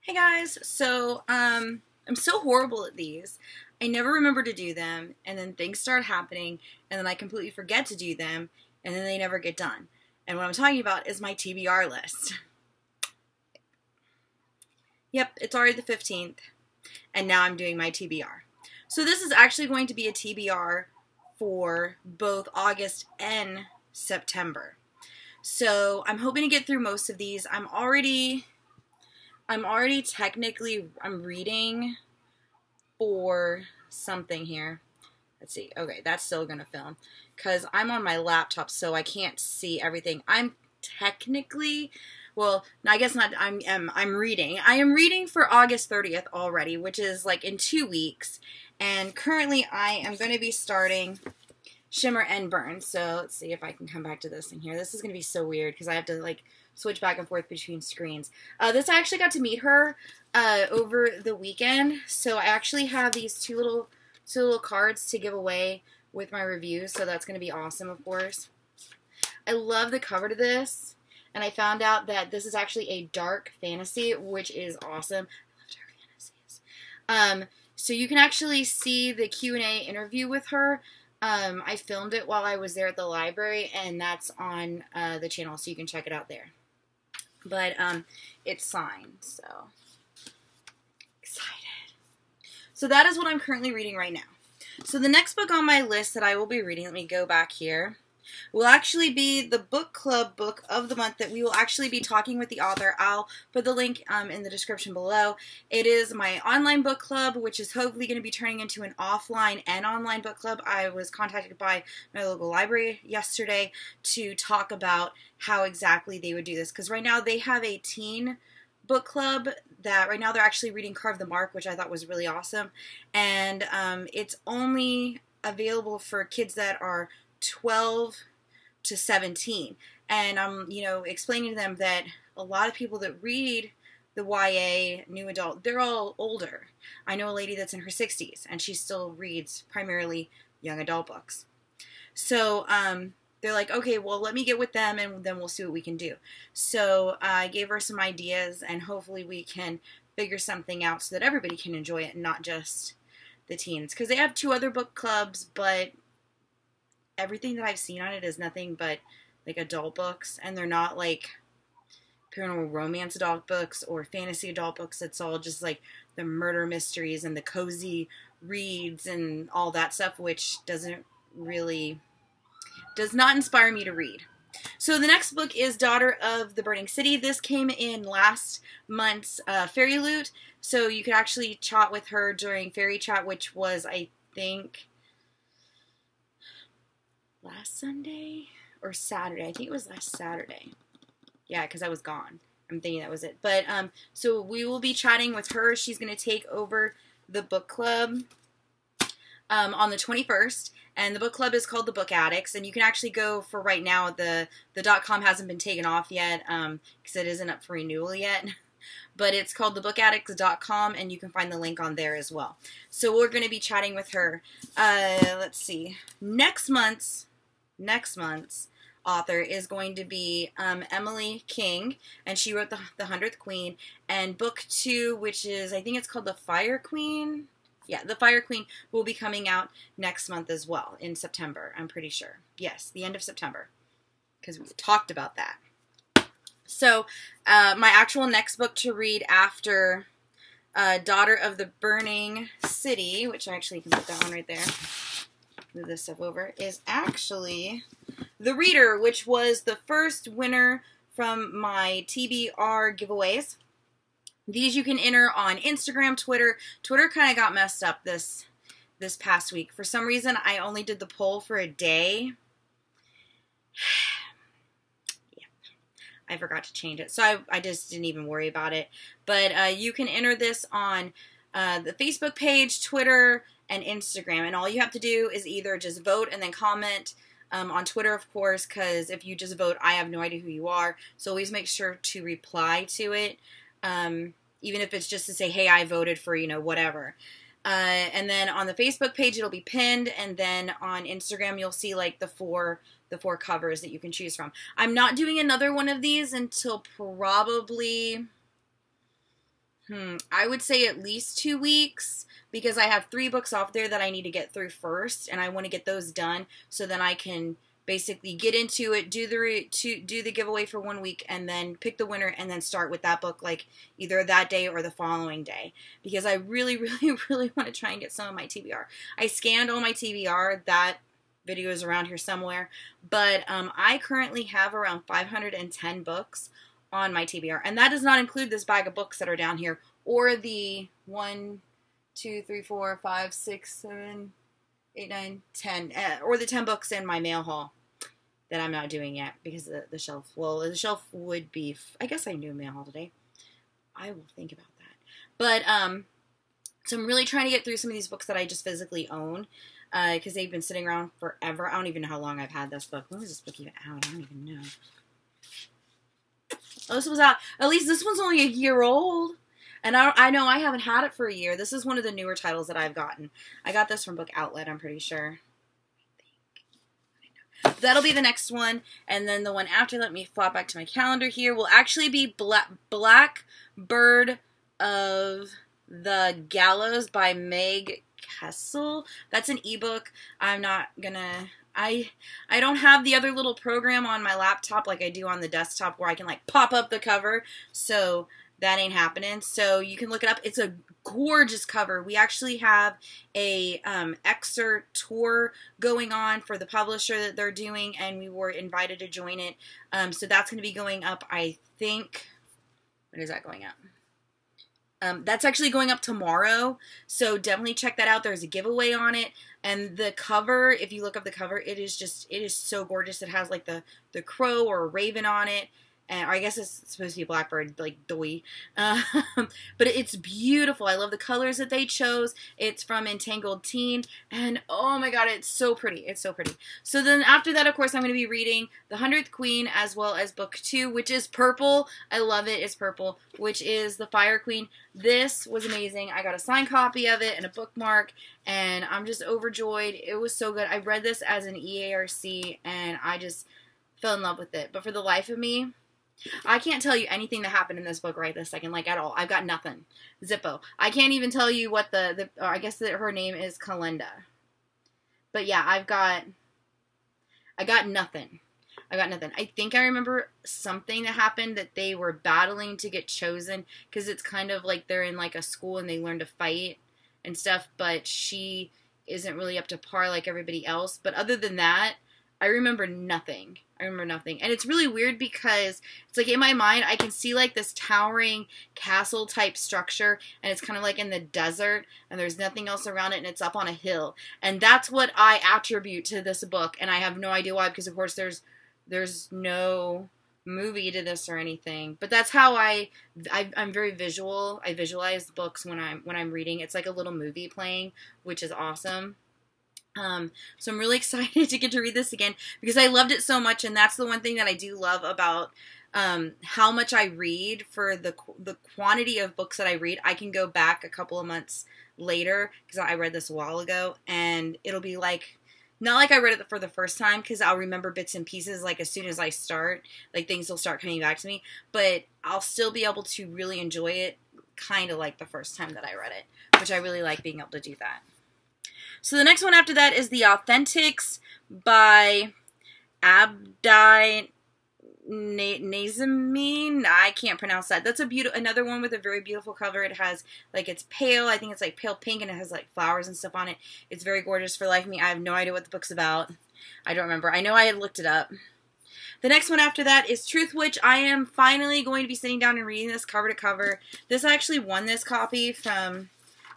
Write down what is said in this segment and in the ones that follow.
Hey guys, I'm so horrible at these. I never remember to do them, and then things start happening, and then I completely forget to do them, and then they never get done. And what I'm talking about is my TBR list. Yep, it's already the 15th, and now I'm doing my TBR. So this is actually going to be a TBR for both August and September. So I'm hoping to get through most of these. I'm already technically, I'm reading for something here. Let's see. Okay, that's still going to film because I'm on my laptop, so I can't see everything. I'm technically, well, I guess not. I'm reading. I am reading for August 30th already, which is like in 2 weeks. And currently, I am going to be starting Shimmer and Burn. So let's see if I can come back to this thing here. This is going to be so weird because I have to like switch back and forth between screens. This I actually got to meet her over the weekend. So I actually have these two little cards to give away with my reviews. So that's going to be awesome, of course. I love the cover to this. And I found out that this is actually a dark fantasy, which is awesome. I love dark fantasies. So you can actually see the Q&A interview with her. I filmed it while I was there at the library, and that's on the channel, so you can check it out there. But it's signed, so excited. So that is what I'm currently reading right now. So the next book on my list that I will be reading, let me go back here, will actually be the book club book of the month that we will actually be talking with the author. I'll put the link in the description below. It is my online book club, which is hopefully going to be turning into an offline and online book club. I was contacted by my local library yesterday to talk about how exactly they would do this, because right now they have a teen book club that right now they're actually reading Carve the Mark, which I thought was really awesome, and it's only available for kids that are 12 to 17, and I'm explaining to them that a lot of people that read the YA new adult, they're all older. I know a lady that's in her 60s and she still reads primarily young adult books. So they're like, okay, well, let me get with them and then we'll see what we can do. So I gave her some ideas, and hopefully we can figure something out so that everybody can enjoy it and not just the teens, because they have 2 other book clubs, but everything that I've seen on it is nothing but like adult books, and they're not like paranormal romance adult books or fantasy adult books. It's all just like the murder mysteries and the cozy reads and all that stuff, which does not inspire me to read. So the next book is Daughter of the Burning City. This came in last month's Fairy Loot, so you could actually chat with her during Fairy Chat, which was, I think, last Sunday or Saturday. I think it was last Saturday. Yeah, because I was gone. I'm thinking that was it. But so we will be chatting with her. She's going to take over the book club on the 21st, and the book club is called The Book Addicts, and you can actually go for right now. The .com hasn't been taken off yet because it isn't up for renewal yet. But it's called thebookaddicts.com, and you can find the link on there as well. So we're going to be chatting with her. Let's see. Next month's author is going to be Emily King, and she wrote the 100th Queen. And book 2, which is, I think it's called The Fire Queen. Yeah, The Fire Queen will be coming out next month as well, in September, I'm pretty sure. Yes, the end of September, because we talked about that. So, my actual next book to read after Daughter of the Burning City, which I actually can put that one right there, move this stuff over, is actually The Reader, which was the first winner from my TBR giveaways. These you can enter on Instagram, Twitter. Twitter kind of got messed up this past week. For some reason, I only did the poll for a day. I forgot to change it, so I just didn't even worry about it. But you can enter this on the Facebook page, Twitter, and Instagram. And all you have to do is either just vote and then comment on Twitter, of course, because if you just vote, I have no idea who you are. So always make sure to reply to it, even if it's just to say, hey, I voted for, whatever. And then on the Facebook page, it'll be pinned, and then on Instagram, you'll see like the four covers that you can choose from. I'm not doing another one of these until probably I would say at least 2 weeks, because I have 3 books off there that I need to get through first, and I want to get those done so then I can basically get into it, do the giveaway for 1 week, and then pick the winner, and then start with that book like either that day or the following day, because I really, really, really want to try and get some of my TBR. I scanned all my TBR. That video is around here somewhere, but I currently have around 510 books on my TBR, and that does not include this bag of books that are down here, or the 1, 2, 3, 4, 5, 6, 7, 8, 9, 10, or the 10 books in my mail haul that I'm not doing yet because the shelf. Well, the shelf would be. I guess I can do a mail haul today. I will think about that. But so I'm really trying to get through some of these books that I just physically own, because they've been sitting around forever. I don't even know how long I've had this book. When was this book even out? I don't even know. Oh, this was out. At least this one's only a year old. And I know I haven't had it for a year. This is one of the newer titles that I've gotten. I got this from Book Outlet, I'm pretty sure. That'll be the next one. And then the one after, let me flop back to my calendar here, will actually be Blackbird of the Gallows by Meg Kessel. That's an ebook. I'm not gonna... I don't have the other little program on my laptop like I do on the desktop where I can like pop up the cover, so that ain't happening. So you can look it up. It's a gorgeous cover. We actually have a excerpt tour going on for the publisher that they're doing, and we were invited to join it. So that's going to be going up, I think. When is that going up? That's actually going up tomorrow, so definitely check that out. There's a giveaway on it, and the cover, if you look up the cover, it is so gorgeous. It has like the crow or a raven on it, and or I guess it's supposed to be a blackbird, like doy. But it's beautiful. I love the colors that they chose. It's from Entangled Teen, and oh my god, it's so pretty. It's so pretty. So then after that, of course, I'm going to be reading The 100th Queen, as well as book 2, which is purple. I love it. It's purple, which is The Fire Queen. This was amazing. I got a signed copy of it and a bookmark, and I'm just overjoyed. It was so good. I read this as an EARC, and I just fell in love with it. But for the life of me, I can't tell you anything that happened in this book right this second, like at all. I've got nothing. Zippo. I can't even tell you what I guess that her name is Kalenda. But yeah, I got nothing. I got nothing. I think I remember something that happened, that they were battling to get chosen, because it's kind of like they're in like a school and they learn to fight and stuff, but she isn't really up to par like everybody else. But other than that, I remember nothing. And it's really weird because it's like in my mind, I can see like this towering castle type structure, and it's kind of like in the desert, and there's nothing else around it, and it's up on a hill. And that's what I attribute to this book, and I have no idea why, because of course there's no movie to this or anything. But that's how I'm very visual. I visualize books when I'm reading. It's like a little movie playing, which is awesome. So I'm really excited to get to read this again, because I loved it so much, and that's the one thing that I do love about how much I read. For the quantity of books that I read, I can go back a couple of months later, because I read this a while ago, and it'll be like, not like I read it for the first time, because I'll remember bits and pieces, like as soon as I start, like things will start coming back to me, but I'll still be able to really enjoy it, kind of like the first time that I read it, which I really like being able to do that. So the next one after that is The Authentics by Abdi Nazamine. I can't pronounce that. That's another one with a very beautiful cover. It has, like, it's pale. I think it's like pale pink, and it has like flowers and stuff on it. It's very gorgeous. For life of me, I have no idea what the book's about. I don't remember. I know I had looked it up. The next one after that is Truthwitch. I am finally going to be sitting down and reading this cover to cover. This I actually won this copy from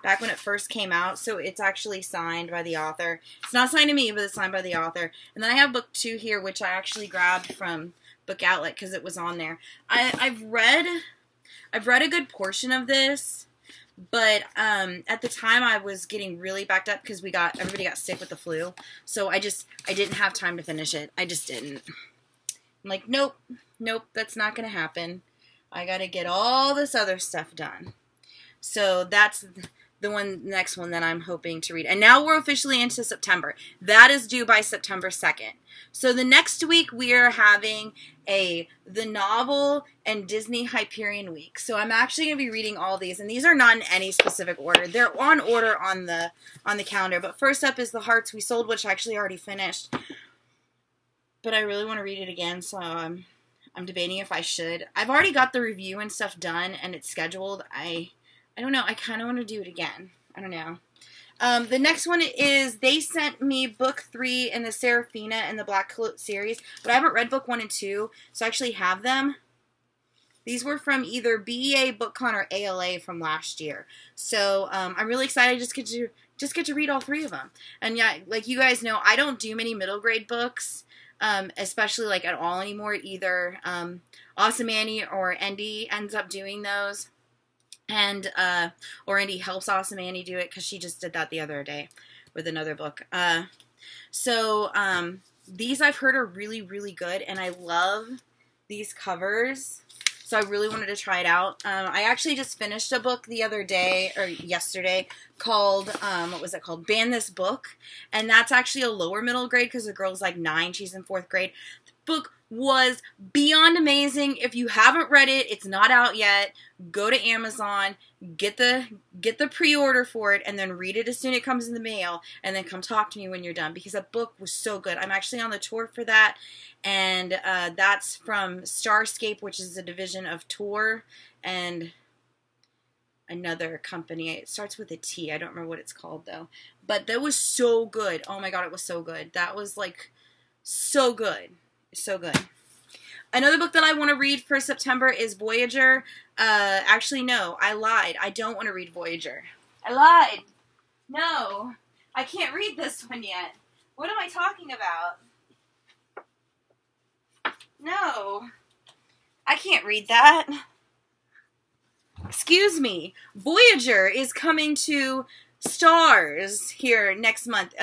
back when it first came out, so it's actually signed by the author. It's not signed to me, but it's signed by the author. And then I have book 2 here, which I actually grabbed from Book Outlet because it was on there. I've read a good portion of this, but at the time I was getting really backed up because everybody got sick with the flu, so I didn't have time to finish it. I just didn't. I'm like, nope, that's not gonna happen. I gotta get all this other stuff done. So that's the next one that I'm hoping to read. And now we're officially into September. That is due by September 2nd. So the next week we are having the novel and Disney Hyperion week. So I'm actually going to be reading all these, and these are not in any specific order. They're on order on the calendar. But first up is The Hearts We Sold, which I actually already finished. But I really want to read it again, so I'm debating if I should. I've already got the review and stuff done, and it's scheduled. I don't know. I kind of want to do it again. I don't know. The next one is, they sent me book 3 in the Seraphina and the Black Coat series, but I haven't read book 1 and 2, so I actually have them. These were from either BEA, BookCon, or ALA from last year. So I'm really excited. Just get to read all 3 of them. And yeah, like you guys know, I don't do many middle grade books. Especially like at all anymore. Either Awesome Annie or Andy ends up doing those, and or Andy helps Awesome Annie do it because she just did that the other day with another book. So these I've heard are really, really good, and I love these covers. So I really wanted to try it out. I actually just finished a book the other day, or yesterday, called, what was it called? Ban This Book. And that's actually a lower middle grade because the girl's like 9. She's in 4th grade. The book was beyond amazing. If you haven't read it, it's not out yet. Go to Amazon, get the pre-order for it, and then read it as soon as it comes in the mail, and then come talk to me when you're done, because that book was so good. I'm actually on the tour for that, and that's from Starscape, which is a division of Tor, and another company. It starts with a T. I don't remember what it's called, though. But that was so good. Oh my god, it was so good. That was, like, so good. So good. Another book that I want to read for September is Voyager. Actually, no, I lied. I don't want to read Voyager. I lied. No, I can't read this one yet. What am I talking about? No, I can't read that. Excuse me. Voyager is coming to Stars here next month.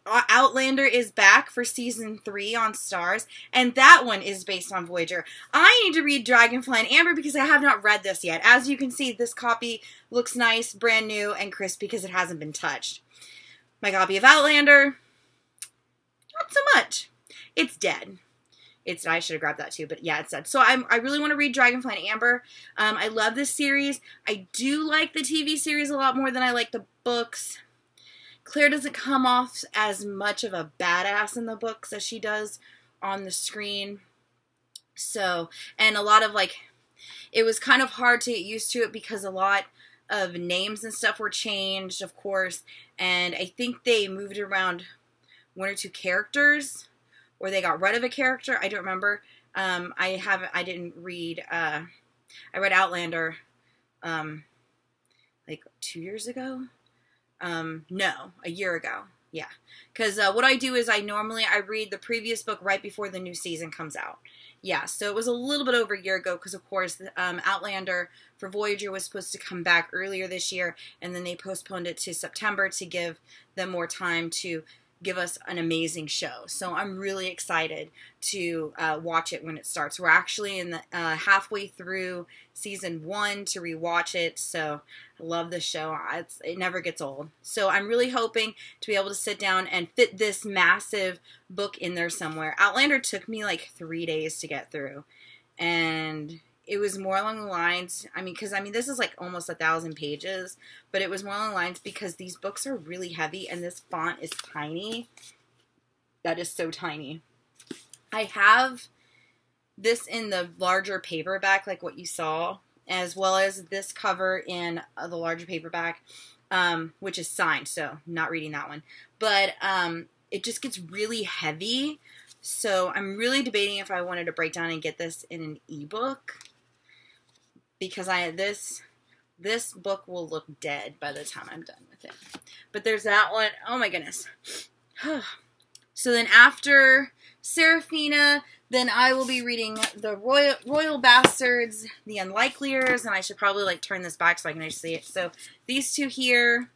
Outlander is back for season 3 on Stars, and that one is based on Voyager. I need to read Dragonfly and Amber because I have not read this yet. As you can see, this copy looks nice, brand new, and crisp because it hasn't been touched. My copy of Outlander, not so much. It's dead. I should have grabbed that too, but yeah, it's dead. So I really want to read Dragonfly and Amber. I love this series. I do like the TV series a lot more than I like the books. Claire doesn't come off as much of a badass in the books as she does on the screen. So, and a lot of it was kind of hard to get used to it because a lot of names and stuff were changed, of course, and I think they moved around 1 or 2 characters, or they got rid of a character. I don't remember. I didn't read, I read Outlander, 2 years ago? No, a year ago. Yeah. Because what I do is I read the previous book right before the new season comes out. Yeah, so it was a little bit over a year ago because, of course, Outlander for Voyager was supposed to come back earlier this year, and then they postponed it to September to give them more time to give us an amazing show. So I'm really excited to watch it when it starts. We're actually in the halfway through season 1 to rewatch it, so I love the show. It never gets old. So I'm really hoping to be able to sit down and fit this massive book in there somewhere. Outlander took me 3 days to get through, and it was more along the lines, because this is almost 1,000 pages, but it was more along the lines because these books are really heavy and this font is tiny. That is so tiny. I have this in the larger paperback, like what you saw, as well as this cover in the larger paperback, which is signed, so not reading that one. But it just gets really heavy, so I'm really debating if I wanted to break down and get this in an ebook, because this book will look dead by the time I'm done with it. But there's that one. Oh my goodness. So then after Seraphina, then I will be reading the Royal Bastards, The Unlikeliers, and I should probably turn this back so I can actually see it. So these 2 here,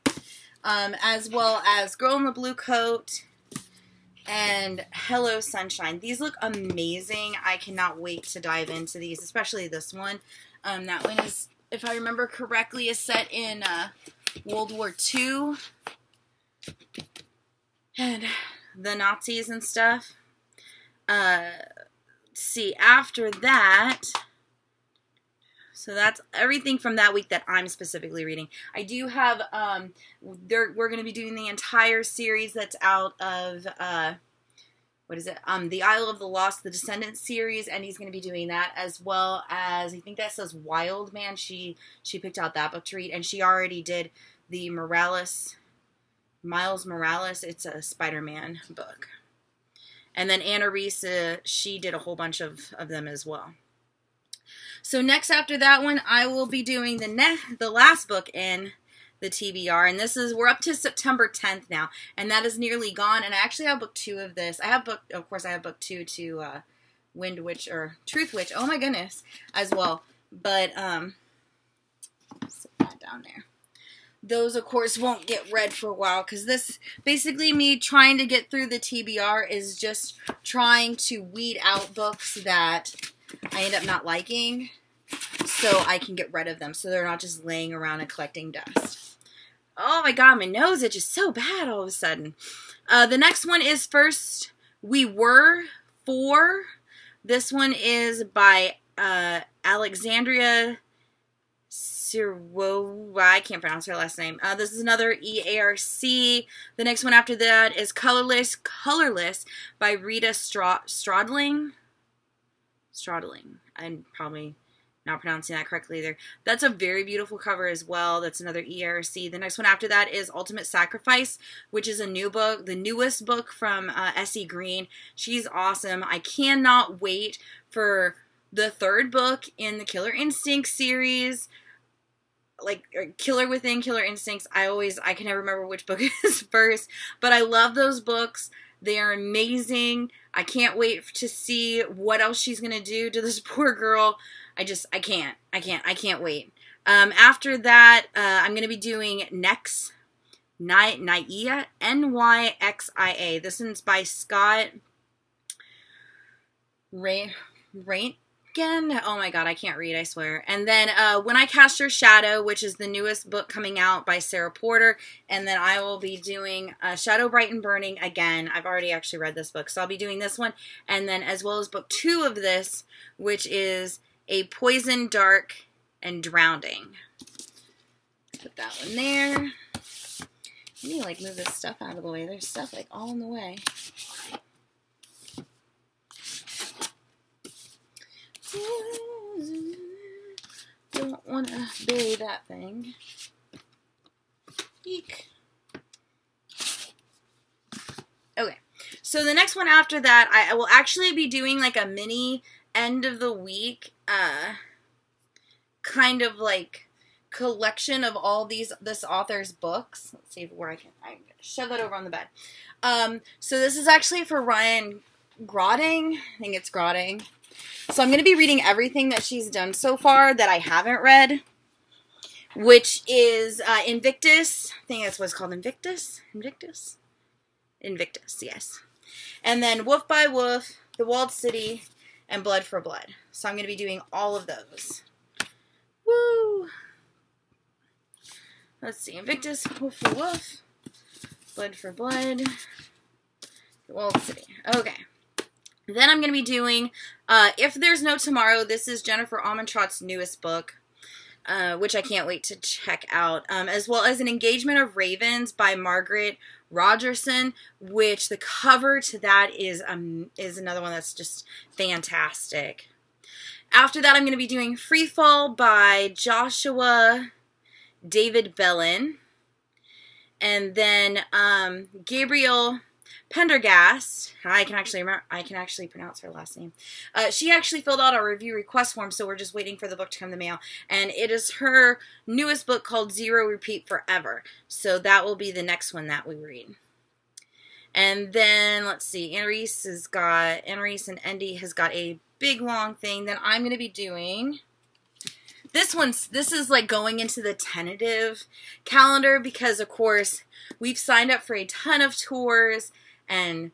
as well as Girl in the Blue Coat and Hello Sunshine. These look amazing. I cannot wait to dive into these, especially this one. That one is, if I remember correctly, is set in World War II and the Nazis and stuff. See, after that, so that's everything from that week that I'm specifically reading. I do have, we're going to be doing the entire series that's out of, what is it? The Isle of the Lost, the Descendants series, and he's going to be doing that, as well as, I think that says Wild Man. She picked out that book to read, and she already did the Miles Morales. It's a Spider-Man book. And then Anna Reese, she did a whole bunch of them as well. So next after that one, I will be doing the last book in the TBR, and we're up to September 10th now, and that is nearly gone. And I actually have book 2 of this. I have book 2 to Wind Witch or Truth Witch. Oh my goodness, as well. But sit that down there. Those, of course, won't get read for a while, because this, basically me trying to get through the TBR is just trying to weed out books that I end up not liking, so I can get rid of them, so they're not just laying around and collecting dust. Oh my god, my nose itches so bad all of a sudden. The next one is First We Were 4. This one is by Alexandria I can't pronounce her last name. This is another EARC. The next one after that is Colorless by Rita Stradling. I'm probably not pronouncing that correctly either. That's a very beautiful cover as well. That's another EARC. The next one after that is Ultimate Sacrifice, which is a new book, the newest book from S.E. Green. She's awesome. I cannot wait for the 3rd book in the Killer Instinct series. Like Killer Within, Killer Instincts. I can never remember which book is first, but I love those books. They are amazing. I can't wait to see what else she's going to do to this poor girl. I can't wait. After that, I'm going to be doing Nyxia, Nyxia. This one's by Scott Rain. Again, oh my god, I can't read, I swear. And then When I Cast Your Shadow, which is the newest book coming out by Sarah Porter. And then I will be doing Shadow Bright and Burning again. I've already actually read this book, so I'll be doing this one. And then as well as book 2 of this, which is A Poison, Dark, and Drowning. Put that one there. I need to like move this stuff out of the way. There's stuff like all in the way. Don't want to bury that thing. Eek. Okay, so the next one after that, I will actually be doing like a mini end of the week, kind of like collection of all this author's books. Let's see where I can shove that over on the bed. So this is actually for Ryan Grotting. I think it's Grotting. So I'm going to be reading everything that she's done so far that I haven't read, which is Invictus. I think that's what it's called, Invictus? Invictus, yes. And then Wolf by Wolf, The Walled City, and Blood for Blood. So I'm going to be doing all of those. Woo! Let's see, Invictus, Wolf for Wolf, Blood for Blood, The Walled City. Okay. Then I'm going to be doing If There's No Tomorrow. This is Jennifer Armentrout's newest book, which I can't wait to check out, as well as An Engagement of Ravens by Margaret Rogerson, which the cover to that is another one that's just fantastic. After that, I'm going to be doing Freefall by Joshua David Bellin, and then Gabrielle Pendergast. I can actually pronounce her last name. She actually filled out our review request form, so we're just waiting for the book to come in the mail. And it is her newest book called Zero Repeat Forever. So that will be the next one that we read. And then let's see, Anne Reese and Andy has got a big long thing. Then I'm going to be doing this is like going into the tentative calendar because of course we've signed up for a ton of tours and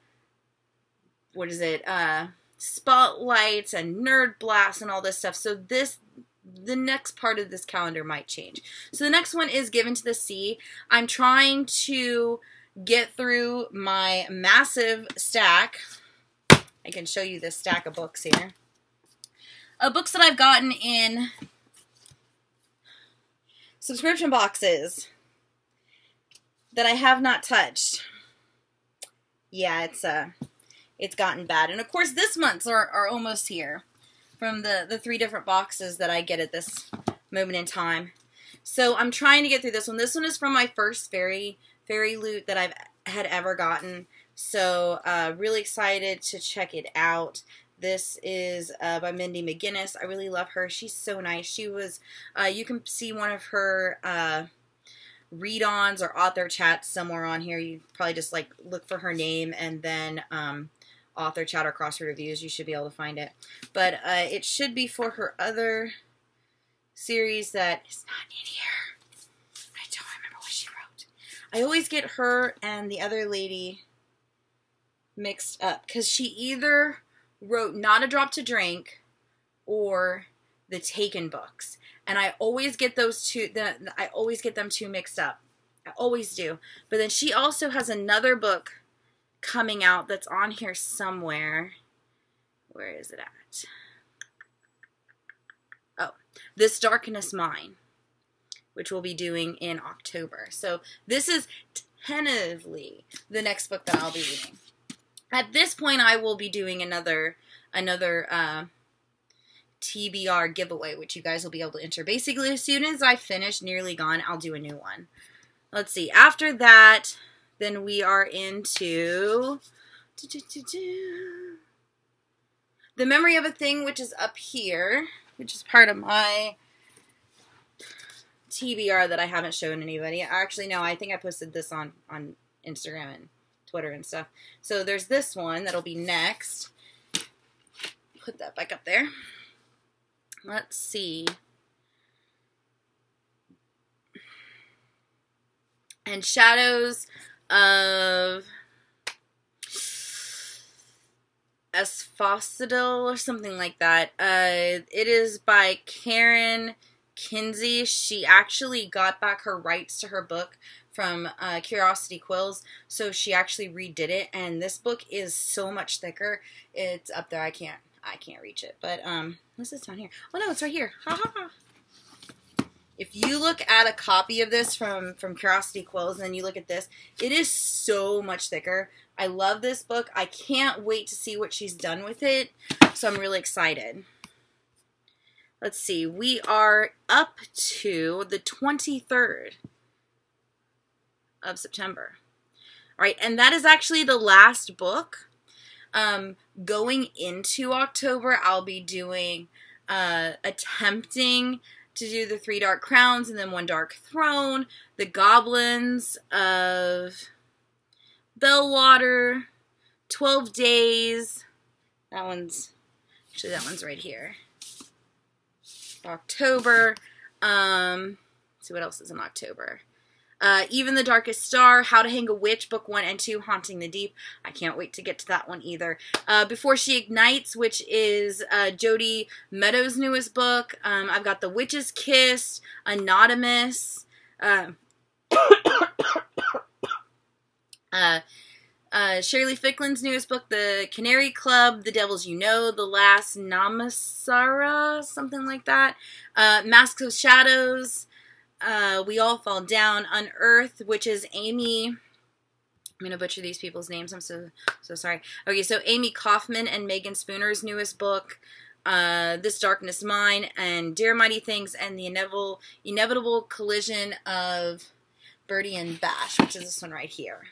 spotlights and nerd blasts and all this stuff. So the next part of this calendar might change. So the next one is Given to the Sea. I'm trying to get through my massive stack. I can show you this stack of books here. Books that I've gotten in subscription boxes that I have not touched. Yeah, it's gotten bad. And of course this month's are almost here from the 3 different boxes that I get at this moment in time. So I'm trying to get through this one. This one is from my first fairy loot that I've had ever gotten. So really excited to check it out. This is by Mindy McGinnis. I really love her. She's so nice. She was, you can see one of her read-ons or author chats somewhere on here. You probably just like look for her name and then author chat or crossword reviews. You should be able to find it. But it should be for her other series that is not in here. I don't remember what she wrote. I always get her and the other lady mixed up because she either wrote Not a Drop to Drink or the Taken books. And I always get those two, I always get them two mixed up. I always do. But then she also has another book coming out that's on here somewhere. Where is it at? Oh, This Darkness Mine, which we'll be doing in October. So this is tentatively the next book that I'll be reading. At this point, I will be doing another TBR giveaway, which you guys will be able to enter. Basically, as soon as I finish Nearly Gone, I'll do a new one. Let's see. After that, then we are into The Memory of a Thing, which is up here, which is part of my TBR that I haven't shown anybody. Actually, no, I think I posted this on Instagram and Twitter and stuff. So there's this one that'll be next. Put that back up there. Let's see. And Shadows of Asphodel or something like that. It is by Karen Kinsey. She actually got back her rights to her book from Curiosity Quills, so she actually redid it, and this book is so much thicker. It's up there. I can't reach it, but what's this down here? Oh no, it's right here. Ha ha ha. If you look at a copy of this from Curiosity Quills and then you look at this, it is so much thicker. I love this book. I can't wait to see what she's done with it, so I'm really excited. Let's see. We are up to the 23rd of September. All right, and that is actually the last book. Going into October, I'll be doing, attempting to do the 3 Dark Crowns and then 1 Dark Throne, the Goblins of Bellwater, 12 Days. That one's right here. October. See what else is in October. Even the Darkest Star, How to Hang a Witch, Book 1 and 2, Haunting the Deep. I can't wait to get to that one either. Before She Ignites, which is Jodi Meadows' newest book. I've got The Witch's Kiss, Anonymous, Shirley Ficklin's newest book, The Canary Club, The Devils You Know, The Last Namasara, something like that. Masks of Shadows, We All Fall Down, Unearthed, which is Amy, I'm going to butcher these people's names, I'm so sorry. Okay, so Amy Kaufman and Megan Spooner's newest book, This Darkness Mine, and Dear Mighty Things, and the inevitable collision of Birdie and Bash, which is this one right here.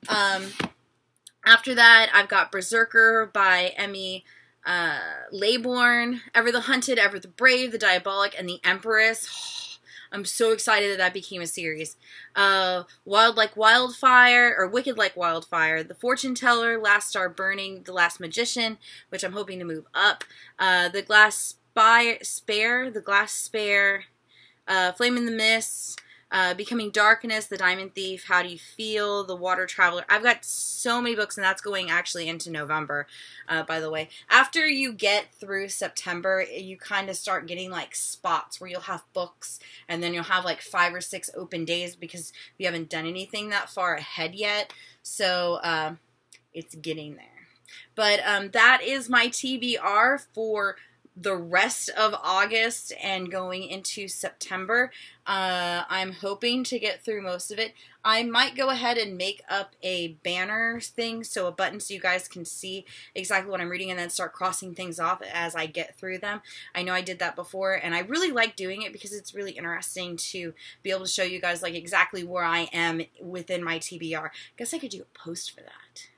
After that, I've got Berserker by Emmy Laybourne, Ever the Hunted, Ever the Brave, The Diabolic, and The Empress. I'm so excited that became a series. Wild Like Wildfire, or Wicked Like Wildfire, The Fortune Teller, Last Star Burning, The Last Magician, which I'm hoping to move up. The Glass Spare, Flame in the Mist, Becoming Darkness, The Diamond Thief, How Do You Feel, The Water Traveler. I've got so many books, and that's going actually into November, by the way. After you get through September, you kind of start getting like spots where you'll have books, and then you'll have like 5 or 6 open days because we haven't done anything that far ahead yet. So it's getting there. But that is my TBR for the rest of August and going into September. I'm hoping to get through most of it. I might go ahead and make up a banner thing, so a button so you guys can see exactly what I'm reading and then start crossing things off as I get through them. I know I did that before, and I really like doing it because it's really interesting to be able to show you guys like exactly where I am within my TBR. I guess I could do a post for that.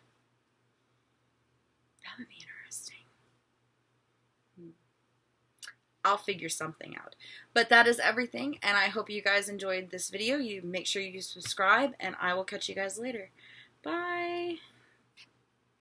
That would be interesting. I'll figure something out. But that is everything, and I hope you guys enjoyed this video. You make sure you subscribe, and I will catch you guys later. Bye!